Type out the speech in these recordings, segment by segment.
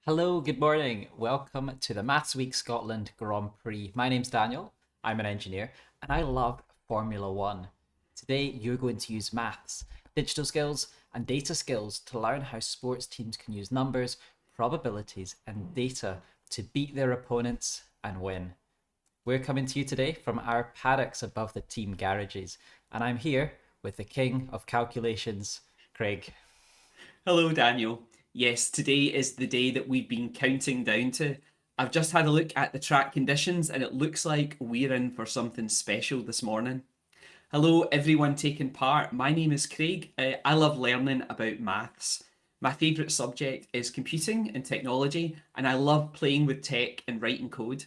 Hello, good morning. Welcome to the Maths Week Scotland Grand Prix. My name's Daniel. I'm an engineer and I love Formula One. Today, you're going to use maths, digital skills, and data skills to learn how sports teams can use numbers, probabilities, and data to beat their opponents and win. We're coming to you today from our paddocks above the team garages, and I'm here with the king of calculations, Craig. Hello, Daniel. Yes, today is the day that we've been counting down to. I've just had a look at the track conditions and it looks like we're in for something special this morning. Hello, everyone taking part. My name is Craig. I love learning about maths. My favourite subject is computing and technology, and I love playing with tech and writing code.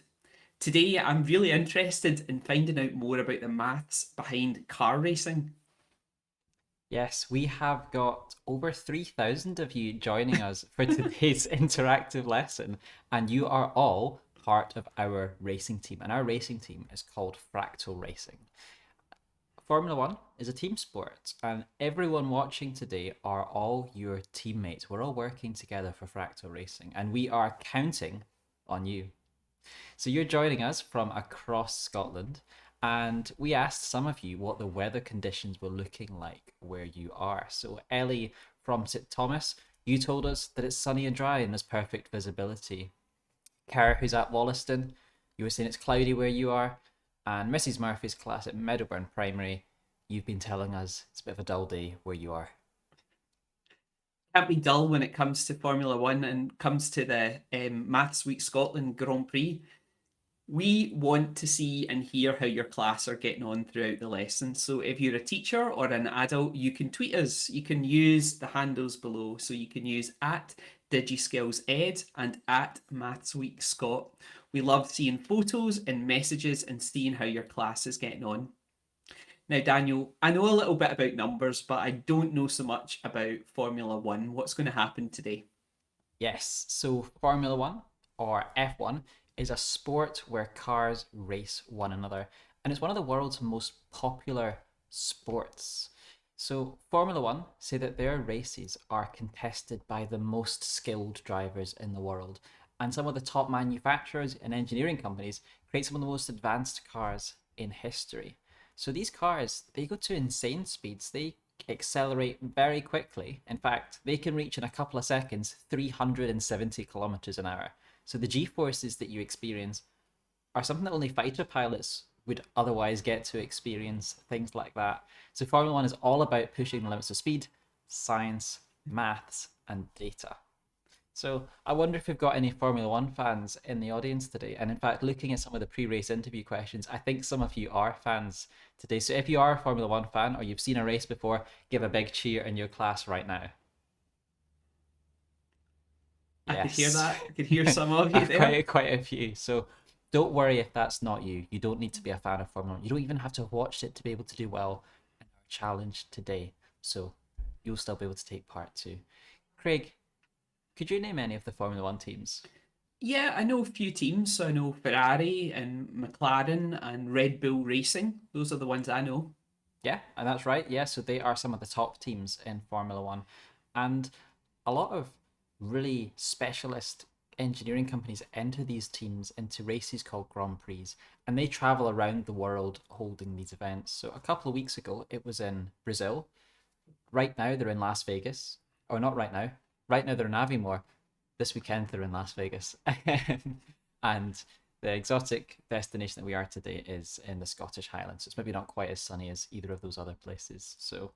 Today, I'm really interested in finding out more about the maths behind car racing. Yes, we have got over 3,000 of you joining us for today's interactive lesson, and you are all part of our racing team. And our racing team is called Fractal Racing. Formula One is a team sport, and everyone watching today are all your teammates. We're all working together for Fractal Racing, and we are counting on you. So you're joining us from across Scotland, and we asked some of you what the weather conditions were looking like where you are. So Ellie from St Thomas, you told us that it's sunny and dry and there's perfect visibility. Cara, who's at Wollaston, you were saying it's cloudy where you are. And Mrs Murphy's class at Meadowburn Primary, you've been telling us it's a bit of a dull day where you are. Can't be dull when it comes to Formula One and comes to the Maths Week Scotland Grand Prix. We want to see and hear how your class are getting on throughout the lesson. So if you're a teacher or an adult, you can tweet us. You can use the handles below. So you can use at DigiSkillsEd and at Maths Week Scot. We love seeing photos and messages and seeing how your class is getting on. Now, Daniel, I know a little bit about numbers, but I don't know so much about Formula One. What's going to happen today? Yes, so Formula One or F1 is a sport where cars race one another, and it's one of the world's most popular sports. So, Formula One say that their races are contested by the most skilled drivers in the world, and some of the top manufacturers and engineering companies create some of the most advanced cars in history. So, these cars they go to insane speeds. They accelerate very quickly. In fact, they can reach in a couple of seconds 370 kilometers an hour. So the G forces that you experience are something that only fighter pilots would otherwise get to experience, things like that. So Formula One is all about pushing the limits of speed, science, maths, and data. So I wonder if we've got any Formula One fans in the audience today. And in fact, looking at some of the pre-race interview questions, I think some of you are fans today. So if you are a Formula One fan or you've seen a race before, give a big cheer in your class right now. I could hear Yes. that. I could hear some of you I've there. quite a few. So don't worry if that's not you. You don't need to be a fan of Formula One. You don't even have to watch it to be able to do well in our challenge today. So you'll still be able to take part too. Craig, could you name any of the Formula One teams? Yeah, I know a few teams. So I know Ferrari and McLaren and Red Bull Racing. Those are the ones I know. Yeah, and that's right. Yeah, so they are some of the top teams in Formula One. And a lot of really specialist engineering companies enter these teams into races called Grand Prix, and they travel around the world holding these events. So a couple of weeks ago, it was in Brazil. Right now, they're in Las Vegas. Or not right now. Right now, they're in Aviemore. This weekend, they're in Las Vegas. And the exotic destination that we are today is in the Scottish Highlands. So it's maybe not quite as sunny as either of those other places. So,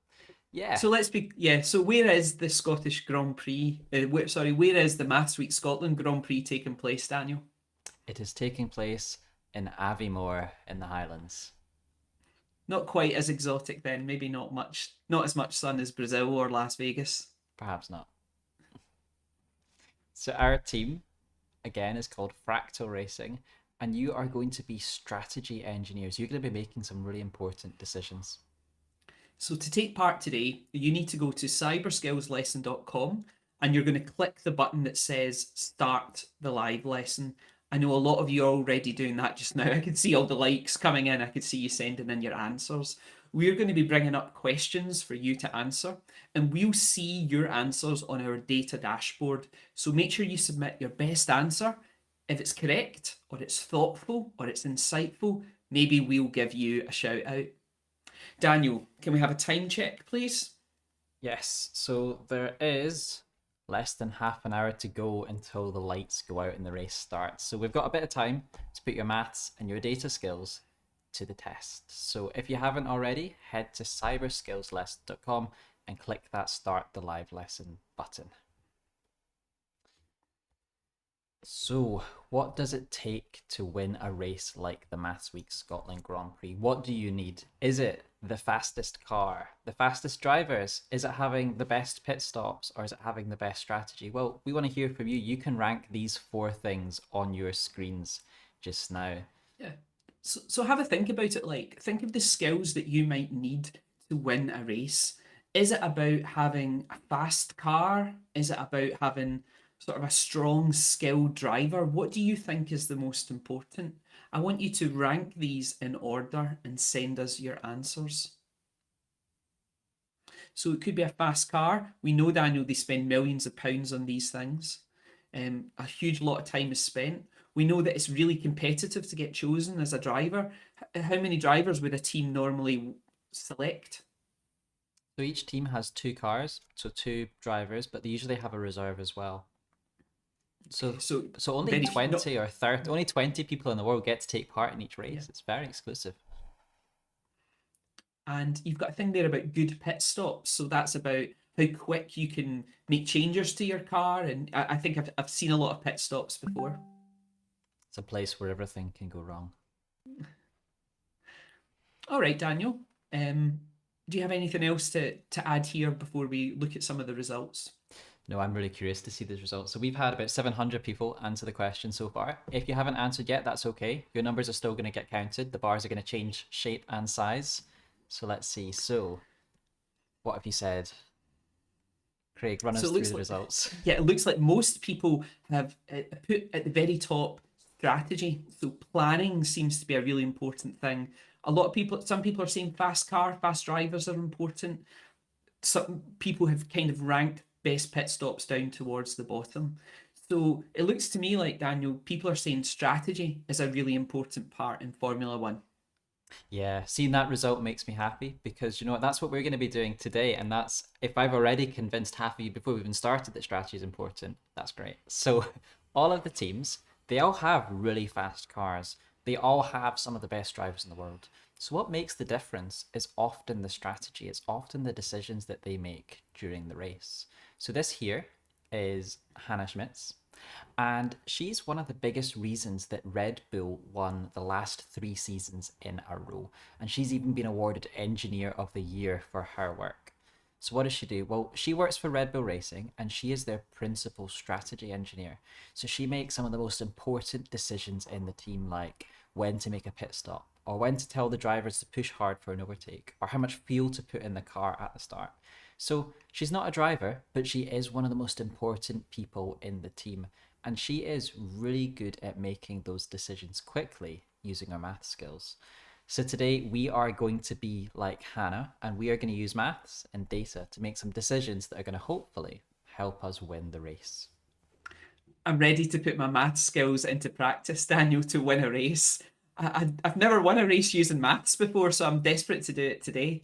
yeah, So let's be yeah. So where is the Scottish Grand Prix? Where is the Maths Week Scotland Grand Prix taking place, Daniel? it is taking place in Aviemore in the Highlands. Not quite as exotic then. Maybe not as much sun as Brazil or Las Vegas. Perhaps not. So, our team, again, is called Fractal Racing, and you are going to be strategy engineers. You're going to be making some really important decisions. So to take part today, you need to go to cyberskillslesson.com and you're going to click the button that says start the live lesson. I know a lot of you are already doing that just now. I could see all the likes coming in. I could see you sending in your answers. we're going to be bringing up questions for you to answer, and we'll see your answers on our data dashboard. So make sure you submit your best answer. If it's correct, or it's thoughtful, or it's insightful, maybe we'll give you a shout out. Daniel, can we have a time check, please? Yes, so there is less than half an hour to go until the lights go out and the race starts. So we've got a bit of time to put your maths and your data skills to the test. So if you haven't already, head to cyberskillslesson.com and click that Start the Live Lesson button. So, what does it take to win a race like the Maths Week Scotland Grand Prix? What do you need? Is it the fastest car, the fastest drivers? Is it having the best pit stops, or is it having the best strategy? Well, we want to hear from you. You can rank these 4 things on your screens just now. Yeah. So have a think about it. Like, think of the skills that you might need to win a race. Is it about having a fast car? Is it about having sort of a strong, skilled driver? What do you think is the most important? I want you to rank these in order and send us your answers. So it could be a fast car. We know, Daniel, they spend millions of pounds on these things. A huge lot of time is spent. We know that it's really competitive to get chosen as a driver. How many drivers would a team normally select? So each team has 2 cars, so 2 drivers, but they usually have a reserve as well. So only very- 20 or 30, only 20 people in the world get to take part in each race. Yeah. It's very exclusive. And you've got a thing there about good pit stops. So that's about how quick you can make changes to your car. And I think I've seen a lot of pit stops before. It's a place where everything can go wrong. All right, Daniel. Do you have anything else to add here before we look at some of the results? No, I'm really curious to see these results. So we've had about 700 people answer the question so far. If you haven't answered yet, that's okay. Your numbers are still going to get counted. The bars are going to change shape and size. So let's see. So what have you said? Craig, run us through the results. Yeah, it looks like most people have put at the very top strategy. So planning seems to be a really important thing. Some people are saying fast car, fast drivers are important. Some people have kind of ranked best pit stops down towards the bottom. So it looks to me like, Daniel, people are saying strategy is a really important part in Formula One. Yeah, seeing that result makes me happy because you know what, that's what we're going to be doing today. And that's, if I've already convinced half of you before we even started that strategy is important, that's great. So all of the teams, they all have really fast cars. They all have some of the best drivers in the world. So what makes the difference is often the strategy. It's often the decisions that they make during the race. So this here is Hannah Schmitz, and she's one of the biggest reasons that Red Bull won the last 3 seasons in a row. And she's even been awarded Engineer of the Year for her work. So what does she do? Well, she works for Red Bull Racing and she is their principal strategy engineer. So she makes some of the most important decisions in the team, like when to make a pit stop, or when to tell the drivers to push hard for an overtake, or how much fuel to put in the car at the start. So she's not a driver, but she is one of the most important people in the team. And she is really good at making those decisions quickly using her math skills. So today we are going to be like Hannah, and we are going to use maths and data to make some decisions that are going to hopefully help us win the race. I'm ready to put my math skills into practice, Daniel, to win a race. I've never won a race using maths before, so I'm desperate to do it today.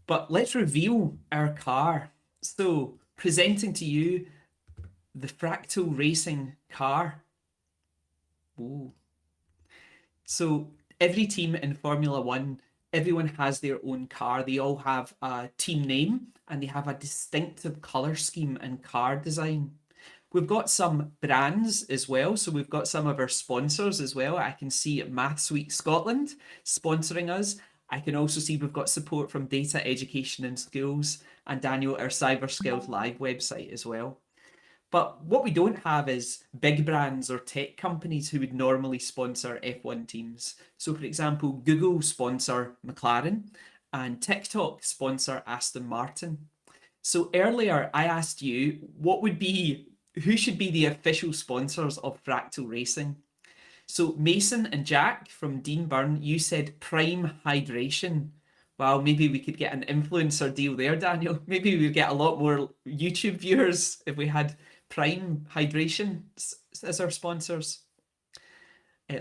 But let's reveal our car. So, presenting to you the Fractal Racing car. Whoa. So, every team in Formula One, everyone has their own car. They all have a team name and they have a distinctive colour scheme and car design. We've got some brands as well. So we've got some of our sponsors as well. I can see Maths Week Scotland sponsoring us. I can also see we've got support from Data Education in Schools and Daniel, our Cyber Skills Live website as well. But what we don't have is big brands or tech companies who would normally sponsor F1 teams. So for example, Google sponsor McLaren and TikTok sponsor Aston Martin. So earlier I asked you who should be the official sponsors of Fractal Racing. So Mason and Jack from Dean Byrne, you said Prime Hydration. Wow, maybe we could get an influencer deal there, Daniel. Maybe we'd get a lot more YouTube viewers if we had Prime Hydration as our sponsors.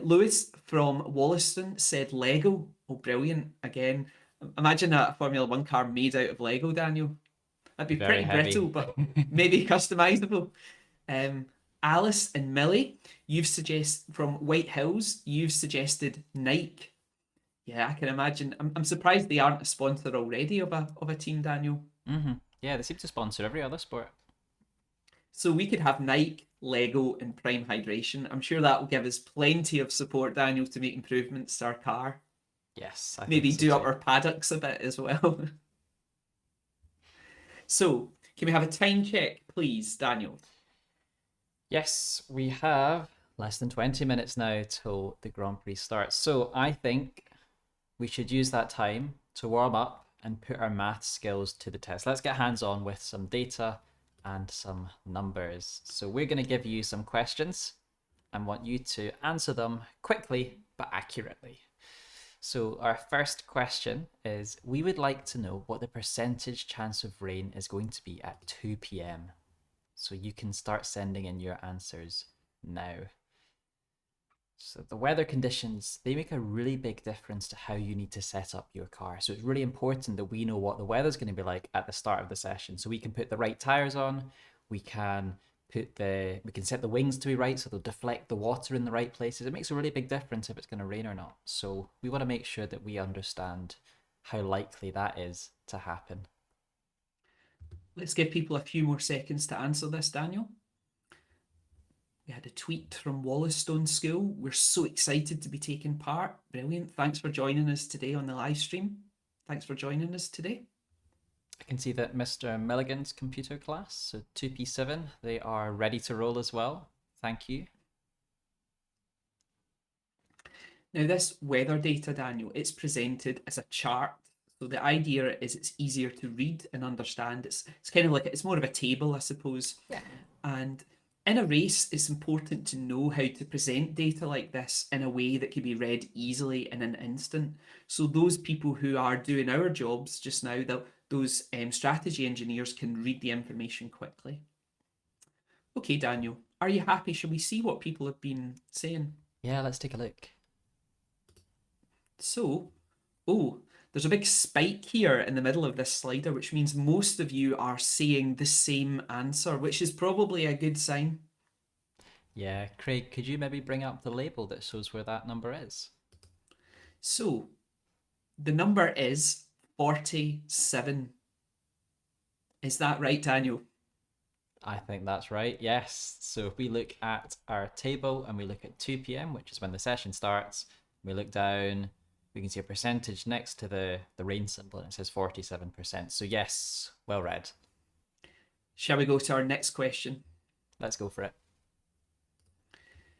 Lewis from Wollaston said Lego. Oh, brilliant. Again, imagine a Formula One car made out of Lego, Daniel. That'd be Very pretty brittle, heavy. but maybe customizable. Um, Alice and Millie, from White Hills, you've suggested Nike. Yeah, I can imagine. I'm surprised they aren't a sponsor already of a team, Daniel. Yeah, they seem to sponsor every other sport. So we could have Nike, Lego, and Prime Hydration. I'm sure that will give us plenty of support, Daniel, to make improvements to our car. Yes, I Maybe think so do up too. our paddocks a bit as well. So, can we have a time check, please, Daniel? Yes, we have less than 20 minutes now till the Grand Prix starts. So I think we should use that time to warm up and put our math skills to the test. Let's get hands on with some data and some numbers. So we're going to give you some questions and want you to answer them quickly but accurately. So our first question is, we would like to know what the percentage chance of rain is going to be at 2 p.m. So you can start sending in your answers now. So the weather conditions, they make a really big difference to how you need to set up your car. So it's really important that we know what the weather's going to be like at the start of the session. So we can put the right tires on, we can set the wings to be right so they'll deflect the water in the right places. It makes a really big difference if it's going to rain or not. So we want to make sure that we understand how likely that is to happen. Let's give people a few more seconds to answer this, Daniel. We had a tweet from Wollaston School. We're so excited to be taking part. Brilliant. Thanks for joining us today on the live stream. Thanks for joining us today. I can see that Mr. Milligan's computer class, so 2P7, they are ready to roll as well. Thank you. Now, this weather data, Daniel, it's presented as a chart. So the idea is it's easier to read and understand. It's kind of like, it's more of a table, I suppose. Yeah. And in a race, it's important to know how to present data like this in a way that can be read easily in an instant. So those people who are doing our jobs just now, those strategy engineers can read the information quickly. Okay, Daniel, are you happy? Shall we see what people have been saying? Yeah, let's take a look. So, oh, there's a big spike here in the middle of this slider, which means most of you are saying the same answer, which is probably a good sign. Yeah, Craig, could you maybe bring up the label that shows where that number is? So, the number is 47. Is that right, Daniel? I think that's right, yes. So if we look at our table and we look at 2 p.m., which is when the session starts, we look down, we can see a percentage next to the rain symbol and it says 47%. So yes, well read. Shall we go to our next question? Let's go for it.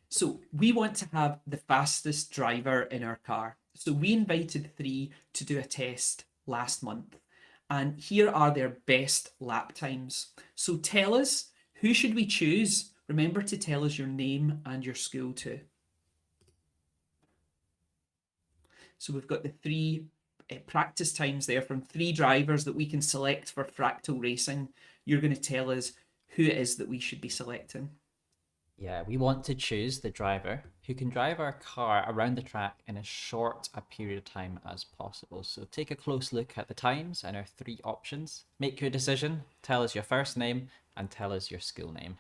So we want to have the fastest driver in our car. So we invited 3 to do a test last month. And here are their best lap times. So tell us, who should we choose? Remember to tell us your name and your school too. So we've got the 3 practice times there from 3 drivers that we can select for Fractal Racing. You're going to tell us who it is that we should be selecting. Yeah, we want to choose the driver who can drive our car around the track in as short a period of time as possible. So take a close look at the times and our 3 options. Make your decision, tell us your first name, and tell us your school name.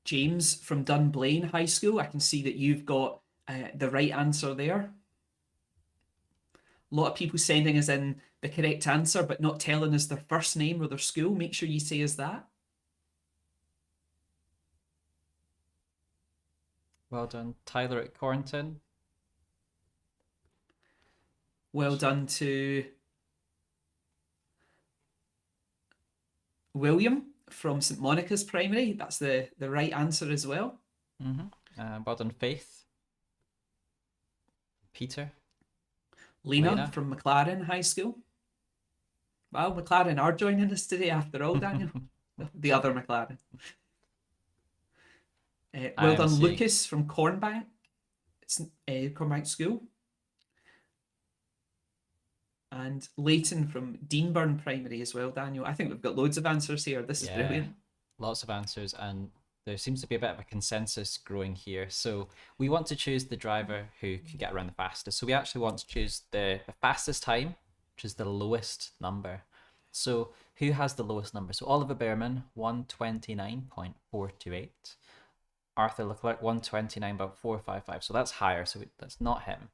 James from Dunblane High School, I can see that you've got the right answer there. A lot of people sending us in the correct answer, but not telling us their first name or their school. Make sure you say us that. Well done, Tyler at Cornton. Well done to William from St Monica's Primary. That's the right answer as well. Well done, Faith. Peter. Lena from McLaren High School. Well, McLaren are joining us today after all, Daniel. The other McLaren. Well done, Lucas from Cornbank. It's Cornbank School. And Leighton from Deanburn Primary as well, Daniel. I think we've got loads of answers here. This is Yeah, brilliant. lots of answers, and there seems to be a bit of a consensus growing here. So we want to choose the driver who can get around the fastest. So we actually want to choose the fastest time, which is the lowest number. So who has the lowest number? So Oliver Behrman, 129.428. Arthur Leclerc, 129.455. So that's higher, so that's not him.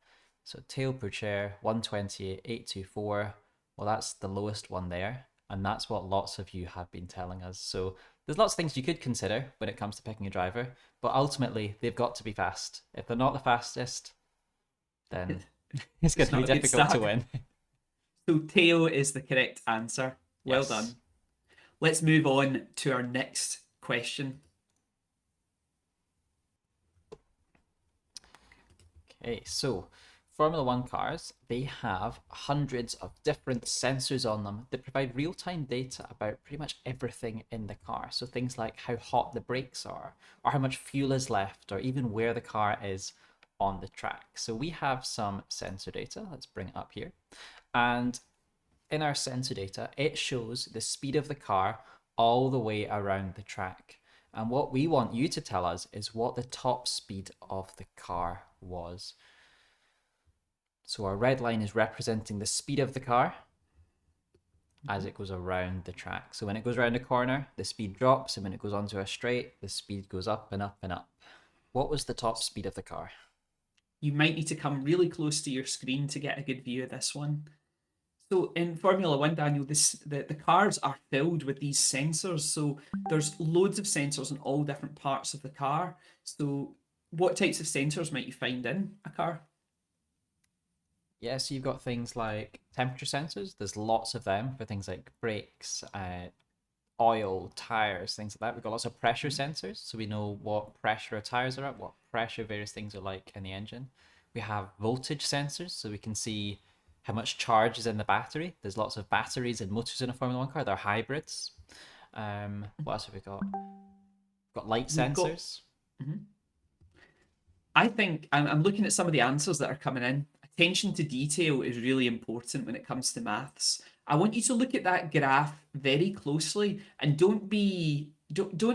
So Theo Pourchaire, 128.824. Well, that's the lowest one there. And that's what lots of you have been telling us. So there's lots of things you could consider when it comes to picking a driver, but ultimately they've got to be fast. If they're not the fastest, then it's going to be not a good difficult to start. win. So Theo is the correct answer. Well Yes. done. Let's move on to our next question. Okay, so Formula One cars, they have hundreds of different sensors on them that provide real-time data about pretty much everything in the car. So things like how hot the brakes are, or how much fuel is left, or even where the car is on the track. So we have some sensor data. Let's bring it up here. And in our sensor data, it shows the speed of the car all the way around the track. And what we want you to tell us is what the top speed of the car was. So our red line is representing the speed of the car as it goes around the track. So when it goes around a corner, the speed drops, and when it goes onto a straight, the speed goes up and up and up. What was the top speed of the car? You might need to come really close to your screen to get a good view of this one. So in Formula One, Daniel, the cars are filled with these sensors. So there's loads of sensors in all different parts of the car. So what types of sensors might you find in a car? Yeah, so you've got things like temperature sensors. There's lots of them for things like brakes, oil, tires, things like that. We've got lots of pressure sensors, so we know what pressure our tires are at, what pressure various things are like in the engine. We have voltage sensors, so we can see how much charge is in the battery. There's lots of batteries and motors in a Formula One car. They're hybrids. What else have we got? We've got light We've got- sensors. I think I'm looking at some of the answers that are coming in. Attention to detail is really important when it comes to maths. I want you to look at that graph very closely and don't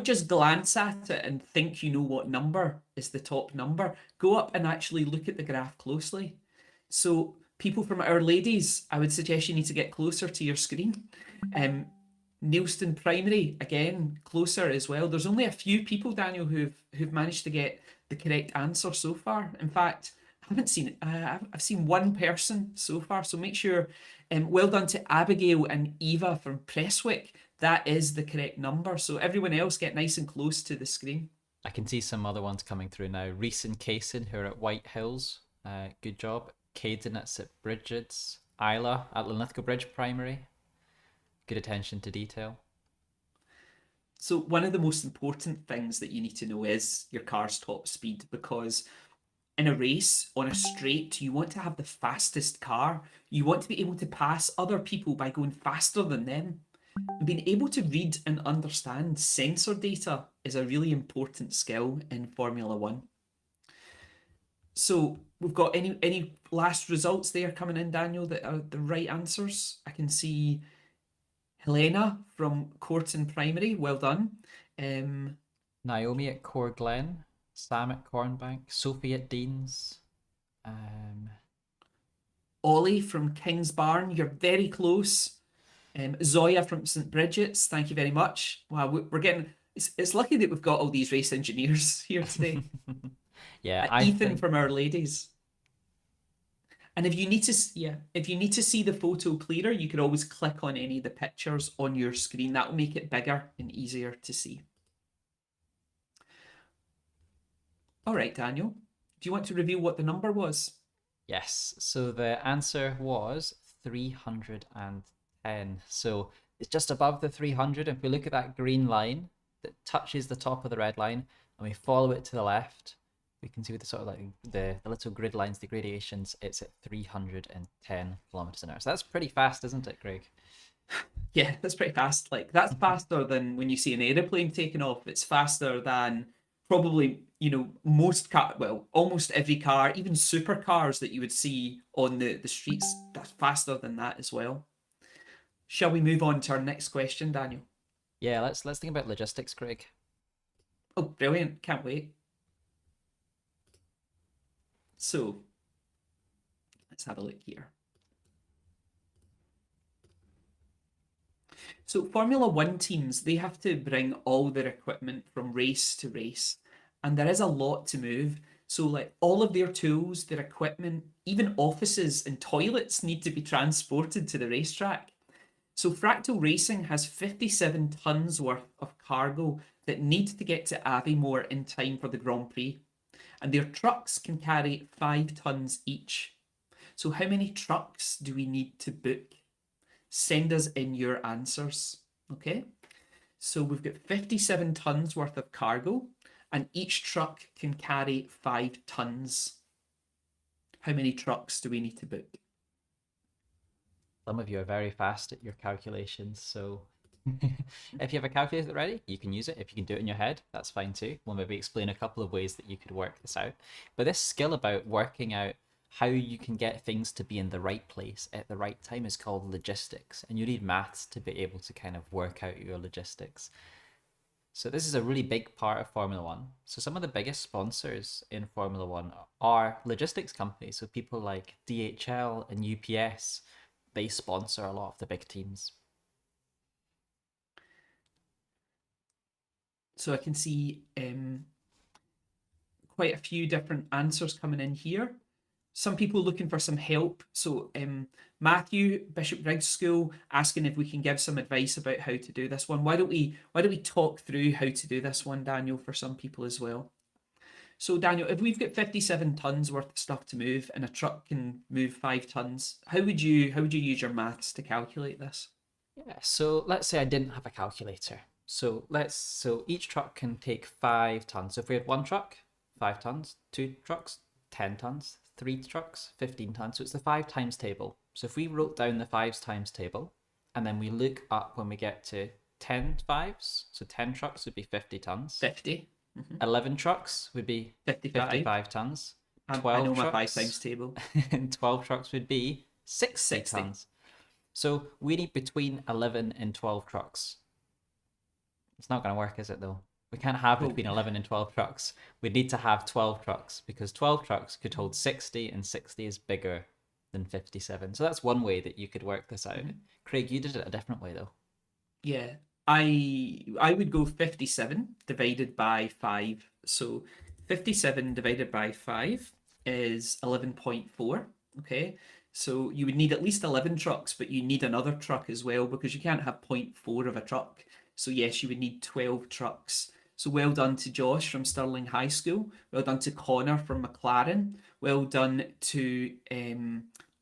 just glance at it and think you know what number is the top number. Go up and actually look at the graph closely. So people from Our Ladies, I would suggest you need to get closer to your screen. Neilston Primary, again, closer as well. There's only a few people, Daniel, who've managed to get the correct answer so far. In fact, I haven't seen it. I've seen one person so far. So make sure. Well done to Abigail and Eva from Presswick. That is the correct number. So everyone else get nice and close to the screen. I can see some other ones coming through now. Reese and Kaysen, who are at White Hills. Good job. Caden at St. Bridget's. Isla at Linlithgow Bridge Primary. Good attention to detail. So one of the most important things that you need to know is your car's top speed, because in a race on a straight, you want to have the fastest car. You want to be able to pass other people by going faster than them. And being able to read and understand sensor data is a really important skill in Formula One. So we've got any last results there coming in, Daniel, that are the right answers? I can see Helena from Corton Primary, well done. Naomi at Core Glen. Sam at Cornbank. Sophie at Dean's. Ollie from King's Barn, you're very close. Zoya from St. Bridget's, thank you very much. Wow, we're getting. It's lucky that we've got all these race engineers here today. Yeah, Ethan from Our Ladies. And if you need to see the photo clearer, you could always click on any of the pictures on your screen. That will make it bigger and easier to see. All right, Daniel, do you want to reveal what the number was? Yes, so the answer was 310. So it's just above the 300. If we look at that green line that touches the top of the red line and we follow it to the left, we can see with the sort of like the little grid lines, the gradations, it's at 310 kilometers an hour. So that's pretty fast, isn't it, Craig? Yeah, that's pretty fast. Like, that's faster than when you see an aeroplane taking off. It's faster than probably most almost every car, even supercars that you would see on the streets, that's faster than that as well. Shall we move on to our next question, Daniel? Yeah, let's think about logistics, Craig. Oh, brilliant. Can't wait. So, let's have a look here. So Formula One teams, they have to bring all their equipment from race to race, and there is a lot to move. So like all of their tools, their equipment, even offices and toilets need to be transported to the racetrack. So Fractal Racing has 57 tons worth of cargo that need to get to Aviemore in time for the Grand Prix. And their trucks can carry 5 tons each. So how many trucks do we need to book? Send us in your answers. Okay, so we've got 57 tons worth of cargo, and each truck can carry 5 tons. How many trucks do we need to book? Some of you are very fast at your calculations, so if you have a calculator ready, you can use it. If you can do it in your head, that's fine too. We'll maybe explain a couple of ways that you could work this out. But this skill about working out how you can get things to be in the right place at the right time is called logistics, and you need maths to be able to kind of work out your logistics. So this is a really big part of Formula One. So some of the biggest sponsors in Formula One are logistics companies. So people like DHL and UPS, they sponsor a lot of the big teams. So I can see quite a few different answers coming in here. Some people looking for some help. So Matthew, Bishop Briggs School, asking if we can give some advice about how to do this one. Why don't we talk through how to do this one, Daniel, for some people as well? So Daniel, if we've got 57 tons worth of stuff to move and a truck can move 5 tons, how would you use your maths to calculate this? Yeah, so let's say I didn't have a calculator. So each truck can take 5 tons. So if we had one truck, 5 tons, two trucks, 10 tons, three trucks, 15 tons. So it's the 5 times table. So if we wrote down the 5s times table, and then we look up when we get to 10 fives, so 10 trucks would be 50 tons. 50. 11 trucks would be 55 tons. I 12 know my 5 trucks, times table. and 12 trucks would be 60 60. tons. So we need between 11 and 12 trucks. It's not going to work, is it, though? We can't have between 11 and 12 trucks. We need to have 12 trucks because 12 trucks could hold 60, and 60 is bigger than 57. So that's one way that you could work this out. Craig, you did it a different way, though. Yeah, I would go 57 divided by 5. So 57 divided by 5 is 11.4. Okay, so you would need at least 11 trucks, but you need another truck as well because you can't have 0.4 of a truck. So yes, you would need 12 trucks. So well done to Josh from Stirling High School. Well done to Connor from McLaren. Well done to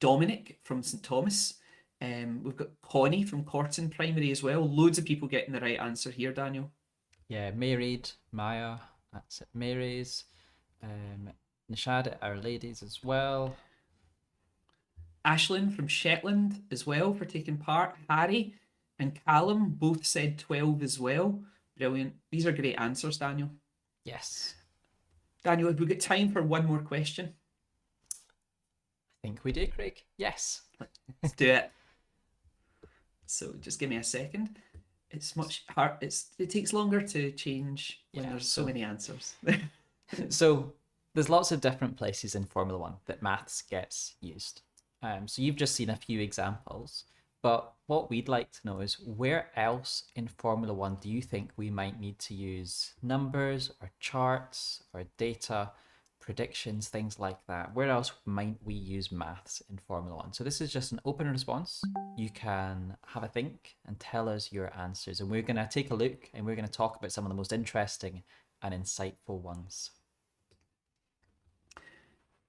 Dominic from St Thomas. We've got Connie from Corton Primary as well. Loads of people getting the right answer here, Daniel. Yeah, Mayreed, Maya, that's it, Mary's, Nishad at Our Ladies as well. Ashlyn from Shetland as well for taking part. Harry and Callum both said 12 as well. Brilliant. These are great answers, Daniel. Yes. Daniel, have we got time for one more question? I think we do, Craig. Yes. Let's do it. So just give me a second. It's much hard. It takes longer to change when there's so many answers. So there's lots of different places in Formula One that maths gets used. So you've just seen a few examples, but what we'd like to know is where else in Formula One do you think we might need to use numbers or charts or data, predictions, things like that? Where else might we use maths in Formula One? So this is just an open response. You can have a think and tell us your answers, and we're going to take a look and we're going to talk about some of the most interesting and insightful ones.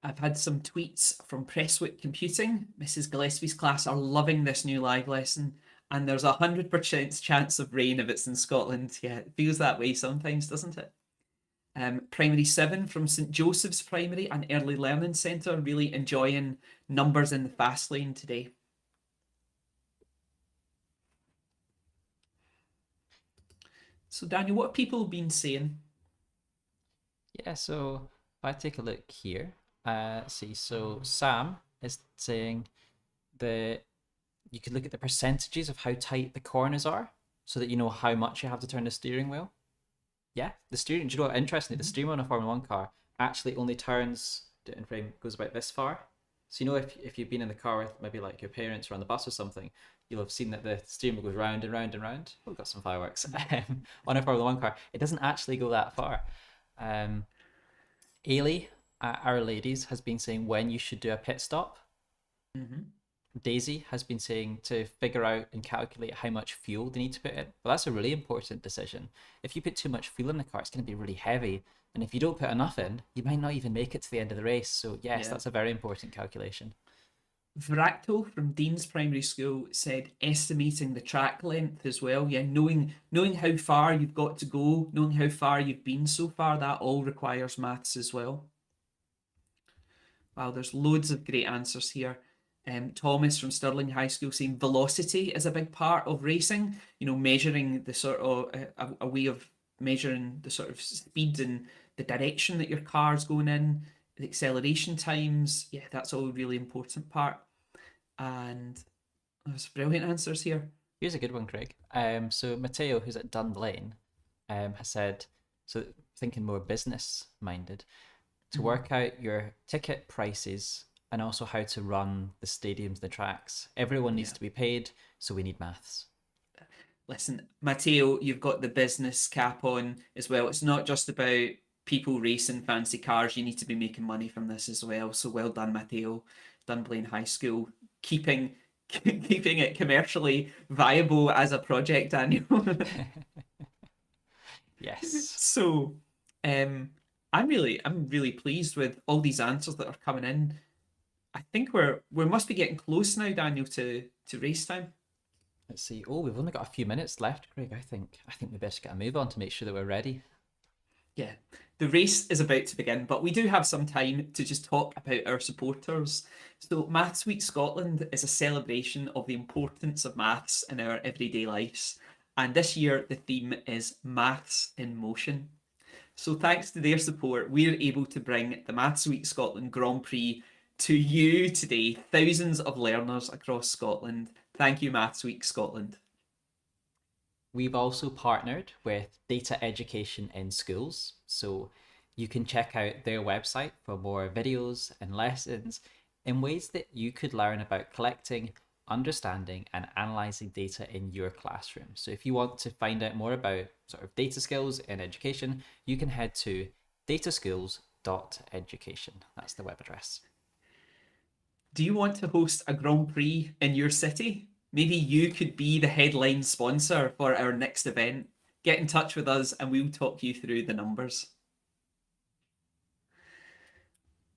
I've had some tweets from Presswick Computing. Mrs. Gillespie's class are loving this new live lesson, and there's 100% chance of rain if it's in Scotland. Yeah, it feels that way sometimes, doesn't it? Primary 7 from St Joseph's Primary and Early Learning Centre, really enjoying numbers in the fast lane today. So Daniel, what have people been saying? Yeah, so if I take a look here, see, so Sam is saying the you could look at the percentages of how tight the corners are so that you know how much you have to turn the steering wheel. Yeah, the steering, do you know what, interestingly, the Mhm. steering wheel in a Formula One car actually only turns, do it in frame, goes about this far. So you know if you've been in the car with maybe like your parents or on the bus or something, you'll have seen that the steering wheel goes round and round and round. Oh, we've got some fireworks. On a Formula One car, it doesn't actually go that far. Um, Ailey, Our Ladies, has been saying when you should do a pit stop. Mhm. Daisy has been saying to figure out and calculate how much fuel they need to put in. Well, that's a really important decision. If you put too much fuel in the car, it's going to be really heavy. And if you don't put enough in, you might not even make it to the end of the race. So, yes, Yeah. that's a very important calculation. Vracto from Dean's Primary School said estimating the track length as well. Yeah, knowing how far you've got to go, knowing how far you've been so far, that all requires maths as well. Wow, there's loads of great answers here. Thomas from Stirling High School saying velocity is a big part of racing. You know, measuring the sort of a way of measuring the sort of speed and the direction that your car's going in, the acceleration times. Yeah, that's all a really important part. And there's brilliant answers here. Here's a good one, Craig. So, Matteo, who's at Dunblane, has said, so thinking more business minded, to Mhm. work out your ticket prices and also how to run the stadiums, the tracks. Everyone needs Yeah. to be paid, so we need maths. Listen, Matteo, you've got the business cap on as well. It's not just about people racing fancy cars. You need to be making money from this as well. So well done, Matteo. Dunblane High School, keeping keeping it commercially viable as a project, Daniel. Yes. So, um, I'm really pleased with all these answers that are coming in. I think we must be getting close now, Daniel, to race time. Let's see. Oh, we've only got a few minutes left, Craig. I think we best get a move on to make sure that we're ready. Yeah, the race is about to begin, but we do have some time to just talk about our supporters. So, Maths Week Scotland is a celebration of the importance of maths in our everyday lives. And this year, the theme is Maths in Motion. So, thanks to their support, we're able to bring the Maths Week Scotland Grand Prix to you today, thousands of learners across Scotland. Thank you, Maths Week Scotland. We've also partnered with Data Education in Schools, so you can check out their website for more videos and lessons in ways that you could learn about collecting, understanding, and analyzing data in your classroom. So if you want to find out more about sort of data skills in education, you can head to dataschools.education. That's the web address. Do you want to host a Grand Prix in your city? Maybe you could be the headline sponsor for our next event. Get in touch with us and we'll talk you through the numbers.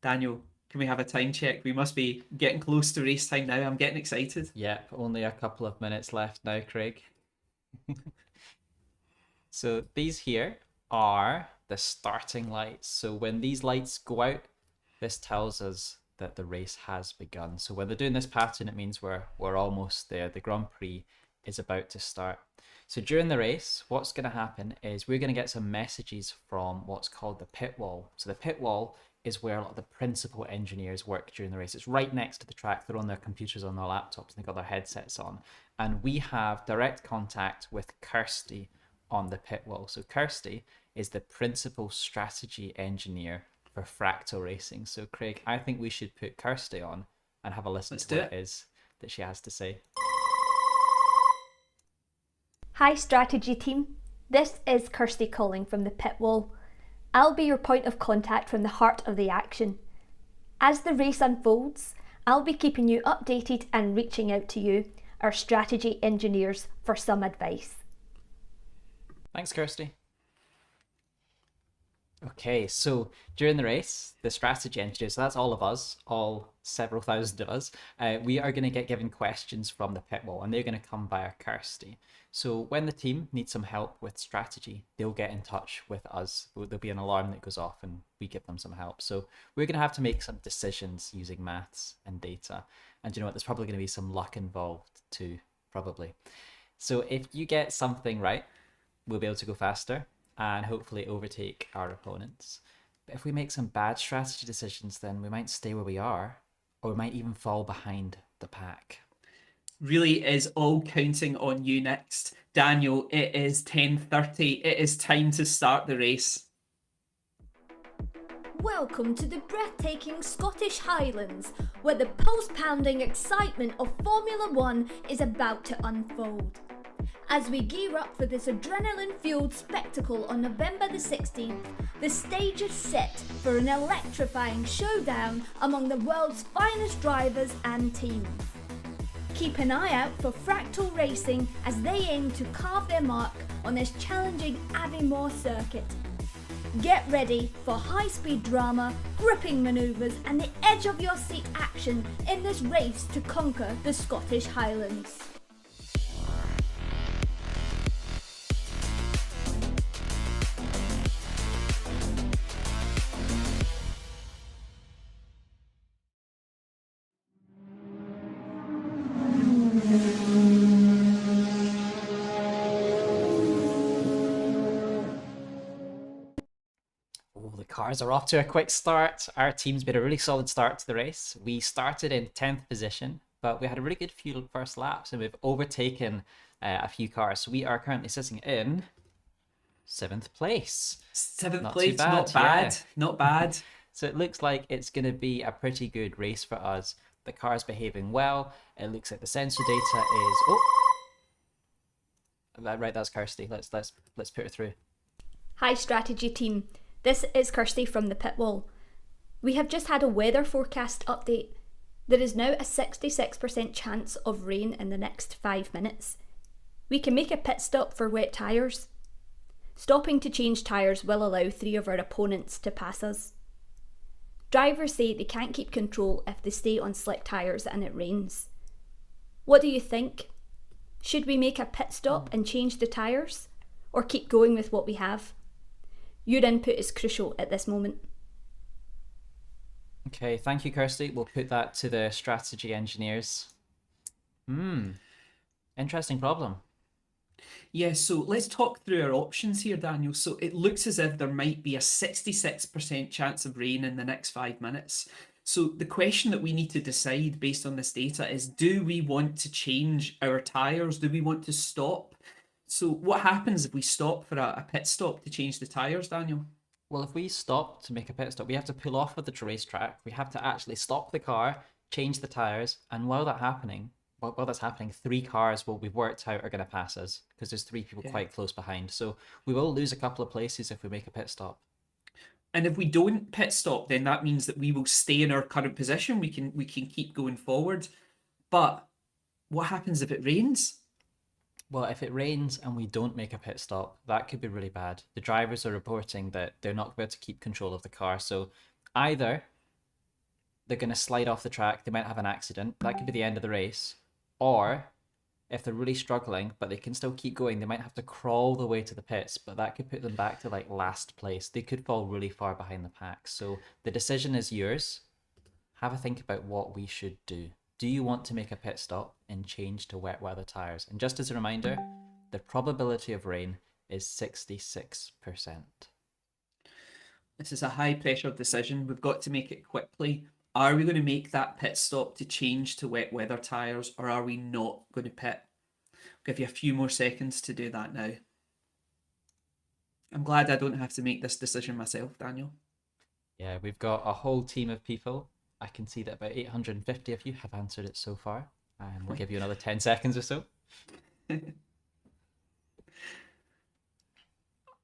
Daniel, can we have a time check? We must be getting close to race time now. I'm getting excited. Yep, only a couple of minutes left now, Craig. So these here are the starting lights. So when these lights go out, this tells us that the race has begun. So when they're doing this pattern, it means we're almost there. The Grand Prix is about to start. So during the race, what's going to happen is we're going to get some messages from what's called the pit wall. So the pit wall is where a lot of the principal engineers work during the race. It's right next to the track. They're on their computers, on their laptops, and they've got their headsets on. And we have direct contact with Kirsty on the pit wall. So Kirsty is the principal strategy engineer for Fractal Racing. So Craig, I think we should put Kirsty on and have a listen Let's to do what it it. is that she has to say. Hi, strategy team. This is Kirsty calling from the pit wall. I'll be your point of contact from the heart of the action. As the race unfolds, I'll be keeping you updated and reaching out to you, our strategy engineers, for some advice. Thanks, Kirsty. Okay, so during the race, the strategy engineers, so that's all of us, all several thousand of us, we are going to get given questions from the pit wall and they're going to come via Kirsty. So when the team needs some help with strategy, they'll get in touch with us. There'll be an alarm that goes off and we give them some help. So we're going to have to make some decisions using maths and data. And you know what? There's probably going to be some luck involved too, probably. So if you get something right, we'll be able to go faster and hopefully overtake our opponents. But if we make some bad strategy decisions, then we might stay where we are, or we might even fall behind the pack. Really is all counting on you next. Daniel, it is 10:30. It is time to start the race. Welcome to the breathtaking Scottish Highlands, where the pulse-pounding excitement of Formula One is about to unfold. As we gear up for this adrenaline-fueled spectacle on November the 16th, the stage is set for an electrifying showdown among the world's finest drivers and teams. Keep an eye out for Fractal Racing as they aim to carve their mark on this challenging Aviemore circuit. Get ready for high-speed drama, gripping manoeuvres and the edge-of-your-seat action in this race to conquer the Scottish Highlands. Oh, the cars are off to a quick start. Our team's made a really solid start to the race. We started in 10th position, but we had a really good few first laps and we've overtaken a few cars. So we are currently sitting in 7th place. Seventh Not too place, bad, not bad, yeah. not bad. So it looks like it's going to be a pretty good race for us. The car's behaving well. It looks like the sensor data is... Oh! Right, that's Kirsty. Let's put her through. Hi strategy team, this is Kirsty from the pit wall. We have just had a weather forecast update. There is now a 66% chance of rain in the next 5 minutes. We can make a pit stop for wet tyres. Stopping to change tyres will allow 3 of our opponents to pass us. Drivers say they can't keep control if they stay on slick tyres and it rains. What do you think? Should we make a pit stop and change the tyres? Or keep going with what we have? Your input is crucial at this moment. Okay, thank you, Kirsty. We'll put that to the strategy engineers. Interesting problem. Yeah, so let's talk through our options here, Daniel. So it looks as if there might be a 66% chance of rain in the next 5 minutes. So the question that we need to decide based on this data is, do we want to change our tyres? Do we want to stop? So what happens if we stop for a pit stop to change the tyres, Daniel? Well, if we stop to make a pit stop, we have to pull off of the racetrack. We have to actually stop the car, change the tires, and while that's happening, 3 cars we've worked out are going to pass us because there's 3 people quite close behind. So we will lose a couple of places if we make a pit stop. And if we don't pit stop, then that means that we will stay in our current position. We can keep going forward. But what happens if it rains? Well, if it rains and we don't make a pit stop, that could be really bad. The drivers are reporting that they're not able to keep control of the car. So either they're going to slide off the track, they might have an accident, that could be the end of the race. Or if they're really struggling, but they can still keep going, they might have to crawl the way to the pits, but that could put them back to like last place. They could fall really far behind the pack. So the decision is yours. Have a think about what we should do. Do you want to make a pit stop and change to wet weather tires? And just as a reminder, the probability of rain is 66%. This is a high pressure decision. We've got to make it quickly. Are we going to make that pit stop to change to wet weather tyres, or are we not going to pit? I'll give you a few more seconds to do that now. I'm glad I don't have to make this decision myself, Daniel. Yeah, we've got a whole team of people. I can see that about 850 of you have answered it so far. And we'll give you another 10 seconds or so.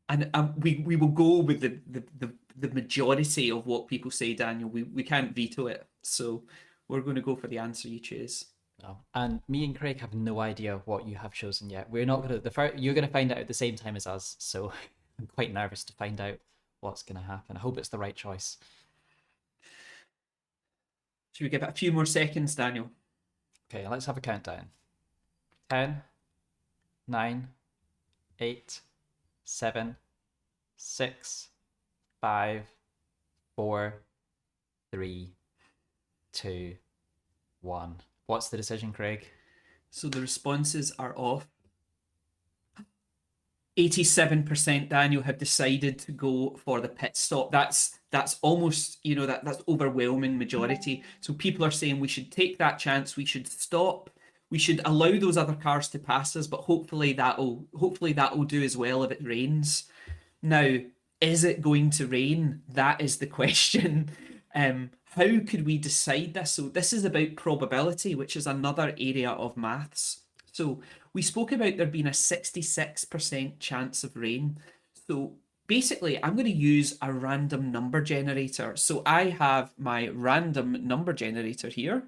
And we will go with the majority of what people say, Daniel. We can't veto it. So we're going to go for the answer you choose. Oh. And me and Craig have no idea what you have chosen yet. We're not going to... You're going to find out at the same time as us. So I'm quite nervous to find out what's going to happen. I hope it's the right choice. Should we give it a few more seconds, Daniel? Okay, let's have a countdown. 10, 9, 8, 7, 6, 5, 4, 3, 2, 1. What's the decision, Craig? So the responses are off. 87%, Daniel, have decided to go for the pit stop. That's almost, that's overwhelming majority. So people are saying we should take that chance, we should stop, we should allow those other cars to pass us, but hopefully that'll do as well if it rains. Now, is it going to rain? That is the question. How could we decide this? So this is about probability, which is another area of maths. So we spoke about there being a 66% chance of rain. So basically, I'm going to use a random number generator. So I have my random number generator here.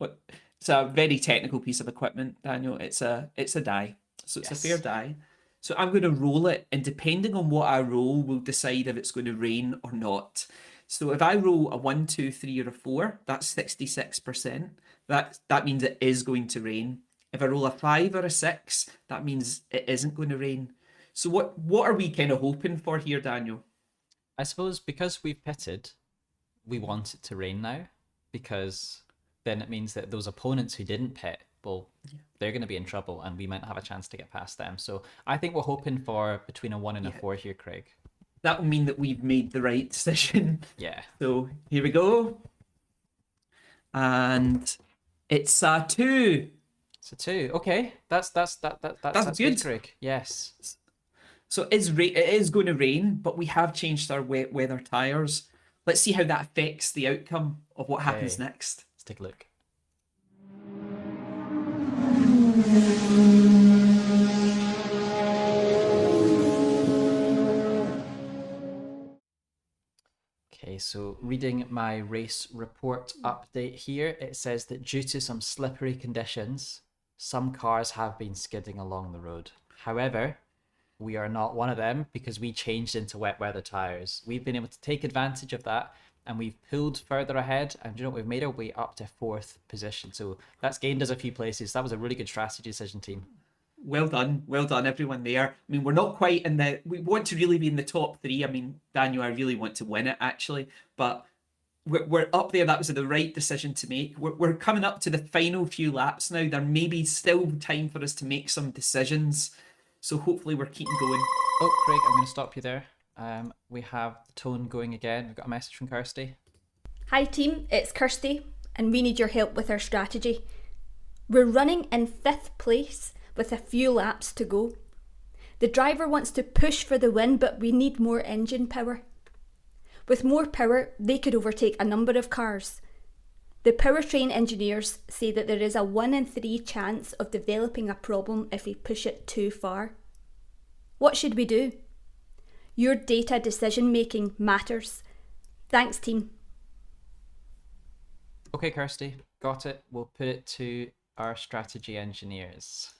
It's a very technical piece of equipment, Daniel. It's a die. So it's a fair die. So I'm going to roll it, and depending on what I roll will decide if it's going to rain or not. So if I roll a 1, 2, 3, or a 4, that's 66%. That means it is going to rain. If I roll a 5 or a 6, that means it isn't going to rain. So what are we kind of hoping for here, Daniel? I suppose because we've pitted, we want it to rain now, because then it means that those opponents who didn't pit, well, they're going to be in trouble, and we might have a chance to get past them. So I think we're hoping for between a 1 and a 4 here, Craig. That will mean that we've made the right decision. Yeah. So here we go. And it's a 2. It's a 2. Okay, that's good. Craig. Yes. So it is going to rain, but we have changed our wet weather tires. Let's see how that affects the outcome of what happens Okay. next. Let's take a look. Okay, so reading my race report update here, it says that due to some slippery conditions, some cars have been skidding along the road. However, we are not one of them because we changed into wet weather tires. We've been able to take advantage of that, and we've pulled further ahead, and you know, we've made our way up to 4th position. So that's gained us a few places. That was a really good strategy decision, team. Well done, everyone there. I mean, we're not quite we want to really be in the top 3. I mean, Daniel, I really want to win it actually, but we're up there. That was the right decision to make. We're coming up to the final few laps now. There may be still time for us to make some decisions, so hopefully we're keeping going. Oh, Craig, I'm going to stop you there. We have the tone going again. We've got a message from Kirsty. Hi team, it's Kirsty, and we need your help with our strategy. We're running in 5th place with a few laps to go. The driver wants to push for the win, but we need more engine power. With more power, they could overtake a number of cars. The powertrain engineers say that there is a 1 in 3 chance of developing a problem if we push it too far. What should we do? Your data decision making matters. Thanks, team. Okay, Kirsty, got it. We'll put it to our strategy engineers.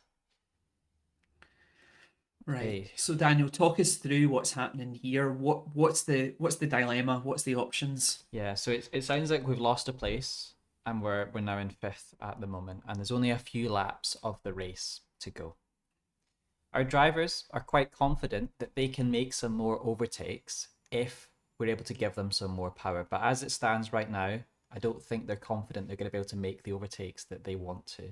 Right. Okay. So Daniel, talk us through what's happening here. What's the dilemma? What's the options? Yeah, so it sounds like we've lost a place, and we're now in 5th at the moment, and there's only a few laps of the race to go. Our drivers are quite confident that they can make some more overtakes if we're able to give them some more power. But as it stands right now, I don't think they're confident they're going to be able to make the overtakes that they want to.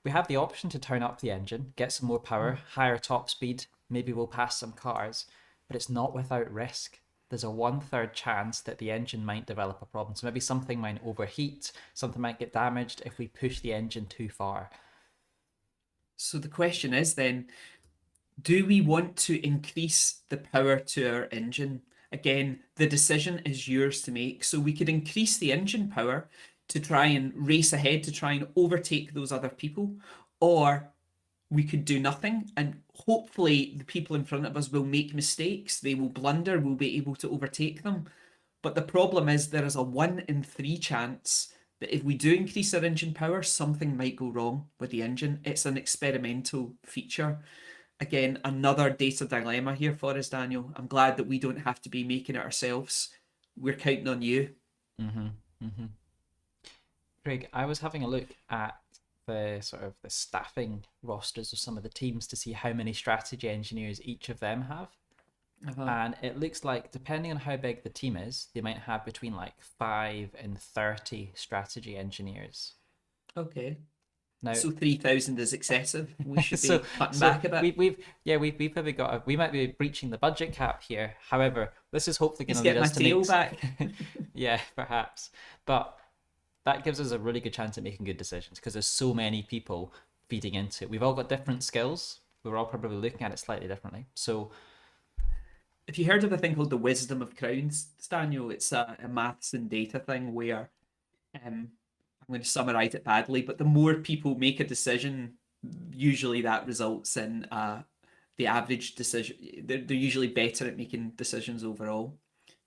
We have the option to turn up the engine, get some more power, higher top speed, maybe we'll pass some cars, but it's not without risk. There's a 1/3 chance that the engine might develop a problem. So maybe something might overheat, something might get damaged if we push the engine too far. So the question is then, do we want to increase the power to our engine? Again, the decision is yours to make. So we could increase the engine power to try and race ahead, to try and overtake those other people, or we could do nothing, and hopefully the people in front of us will make mistakes, they will blunder, we'll be able to overtake them. But the problem is there is a 1 in 3 chance that if we do increase our engine power, something might go wrong with the engine. It's an experimental feature. Again, another data dilemma here for us, Daniel. I'm glad that we don't have to be making it ourselves. We're counting on you. Craig, I was having a look at the sort of the staffing rosters of some of the teams to see how many strategy engineers each of them have. And it looks like, depending on how big the team is, they might have between like 5 and 30 strategy engineers. Okay. Now, So 3,000 is excessive. We should be so, cutting back a bit. we've probably we might be breaching the budget cap here. However, this is hopefully going Let's to get lead my us to tail make back. yeah, perhaps. But that gives us a really good chance at making good decisions because there's so many people feeding into it. We've all got different skills. We're all probably looking at it slightly differently. So, Have you heard of a thing called the Wisdom of Crowns, Daniel? It's a maths and data thing where I'm going to summarize it badly, but the more people make a decision, usually that results in the average decision. They're usually better at making decisions overall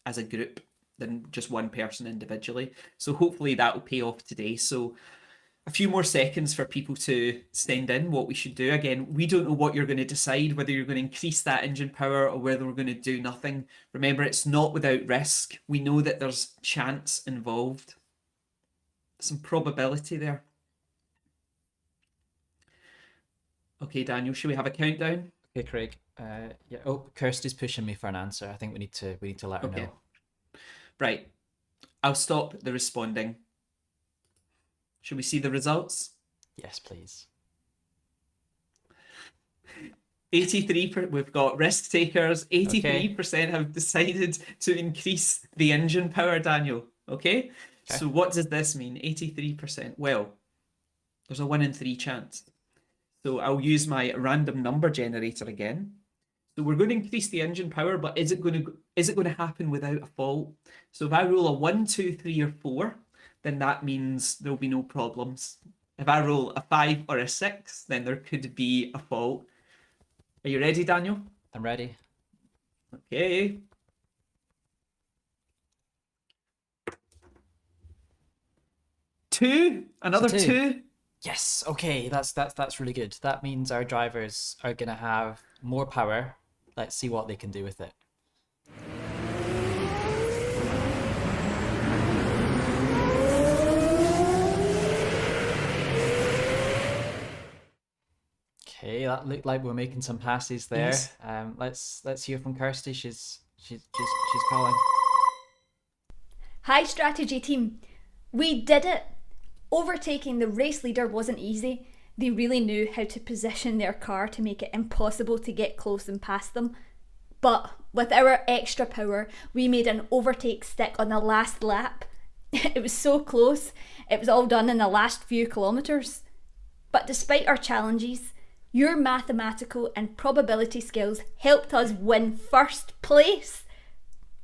as a group than just one person individually. So hopefully that will pay off today. So a few more seconds for people to send in what we should do. Again, we don't know what you're going to decide, whether you're going to increase that engine power or whether we're going to do nothing. Remember, it's not without risk. We know that there's chance involved, some probability there. Okay, Daniel, should we have a countdown? okay, Craig. Yeah. Oh, Kirsty's pushing me for an answer. I think we need to let her Okay. know. Right. I'll stop the responding. Should we see the results? Yes, please. 83%, we've got risk takers. 83% have decided to increase the engine power, Daniel. Okay? So what does this mean? 83%. Well, there's a 1 in 3 chance. So I'll use my random number generator again. So we're going to increase the engine power, but is it going to happen without a fault? So if I roll a 1, 2, 3, or 4, then that means there'll be no problems. If I roll a 5 or a 6, then there could be a fault. Are you ready, Daniel? I'm ready. Okay. Two, another So two. two. Yes. Okay. That's really good. That means our drivers are gonna have more power. Let's see what they can do with it. Okay, that looked like we're making some passes there. Yes. Let's hear from Kirsty. She's calling. Hi, strategy team. We did it! Overtaking the race leader wasn't easy. They really knew how to position their car to make it impossible to get close and past them. But with our extra power, we made an overtake stick on the last lap. It was so close. It was all done in the last few kilometres. But despite our challenges, your mathematical and probability skills helped us win first place.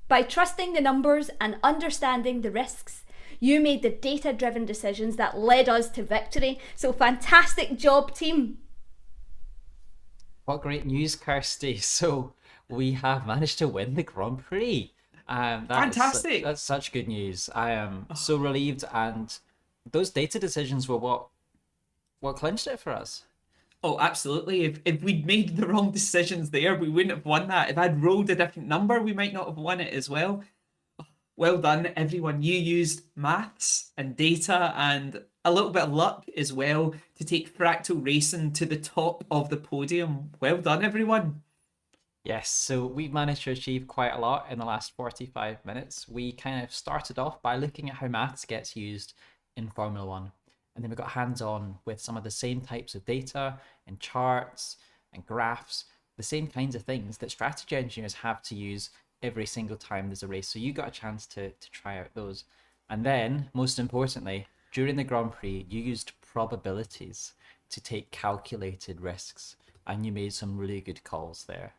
By trusting the numbers and understanding the risks, you made the data-driven decisions that led us to victory. So fantastic job, team. What great news, Kirsty. So we have managed to win the Grand Prix. Fantastic. That's such good news. I am so relieved, and those data decisions were what clinched it for us. Oh, absolutely. If we'd made the wrong decisions there, we wouldn't have won that. If I'd rolled a different number, we might not have won it as well. Well done, everyone. You used maths and data and a little bit of luck as well to take Fractal Racing to the top of the podium. Well done, everyone. Yes, so we've managed to achieve quite a lot in the last 45 minutes. We kind of started off by looking at how maths gets used in Formula One. And then we got hands-on with some of the same types of data and charts and graphs, the same kinds of things that strategy engineers have to use every single time there's a race. So you got a chance to try out those. And then, most importantly, during the Grand Prix, you used probabilities to take calculated risks. And you made some really good calls there.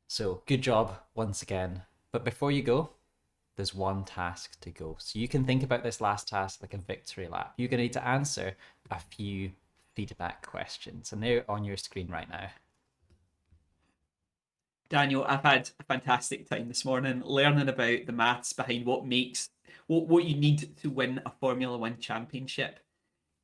So good job once again. But before you go, there's one task to go. So you can think about this last task like a victory lap. You're going to need to answer a few feedback questions, and they're on your screen right now. Daniel, I've had a fantastic time this morning learning about the maths behind what you need to win a Formula One championship.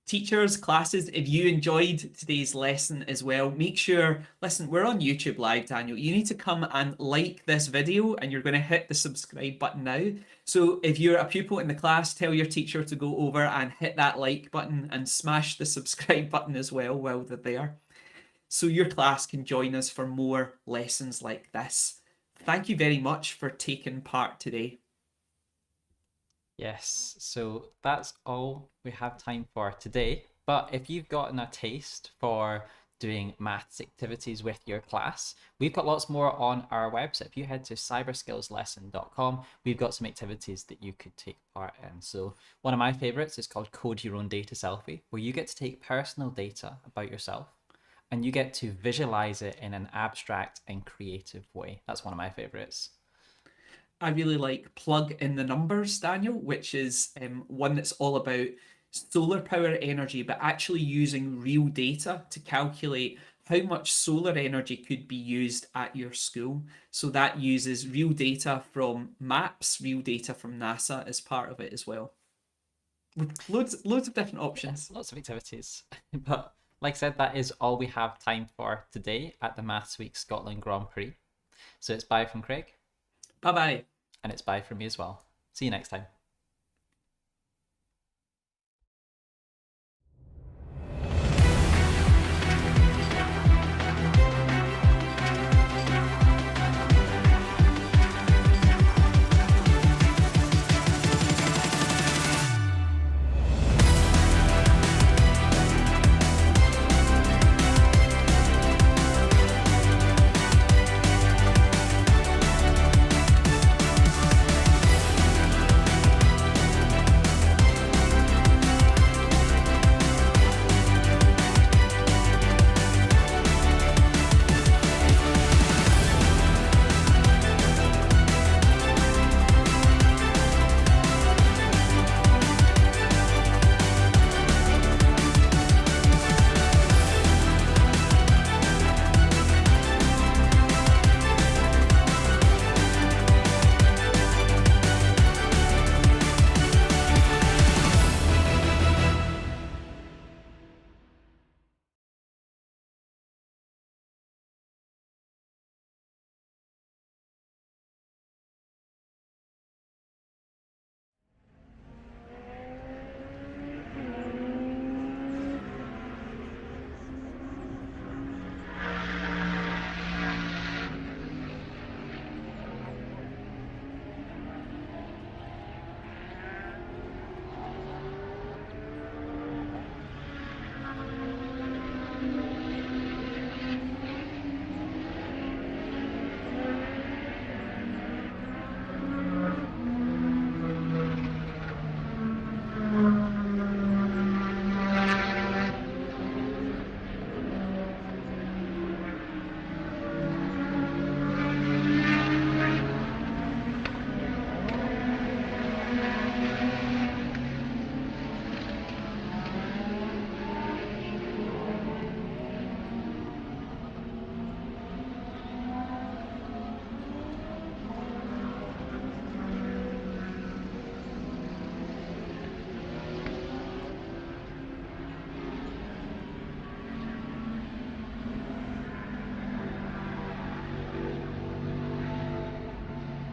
Teachers, classes, if you enjoyed today's lesson as well, make sure, listen, we're on YouTube Live, Daniel. You need to come and like this video, and you're going to hit the subscribe button now. So if you're a pupil in the class, tell your teacher to go over and hit that like button and smash the subscribe button as well while they're there, so your class can join us for more lessons like this. Thank you very much for taking part today. Yes, so that's all we have time for today. But if you've gotten a taste for doing maths activities with your class, we've got lots more on our website. If you head to cyberskillslesson.com, we've got some activities that you could take part in. So one of my favorites is called Code Your Own Data Selfie, where you get to take personal data about yourself and you get to visualize it in an abstract and creative way. That's one of my favorites. I really like Plug in the Numbers, Daniel, which is one that's all about solar power energy, but actually using real data to calculate how much solar energy could be used at your school. So that uses real data from maps, real data from NASA as part of it as well. With loads of different options. Lots of activities. But like I said, that is all we have time for today at the Maths Week Scotland Grand Prix. So it's bye from Craig. Bye bye. And it's bye from me as well. See you next time.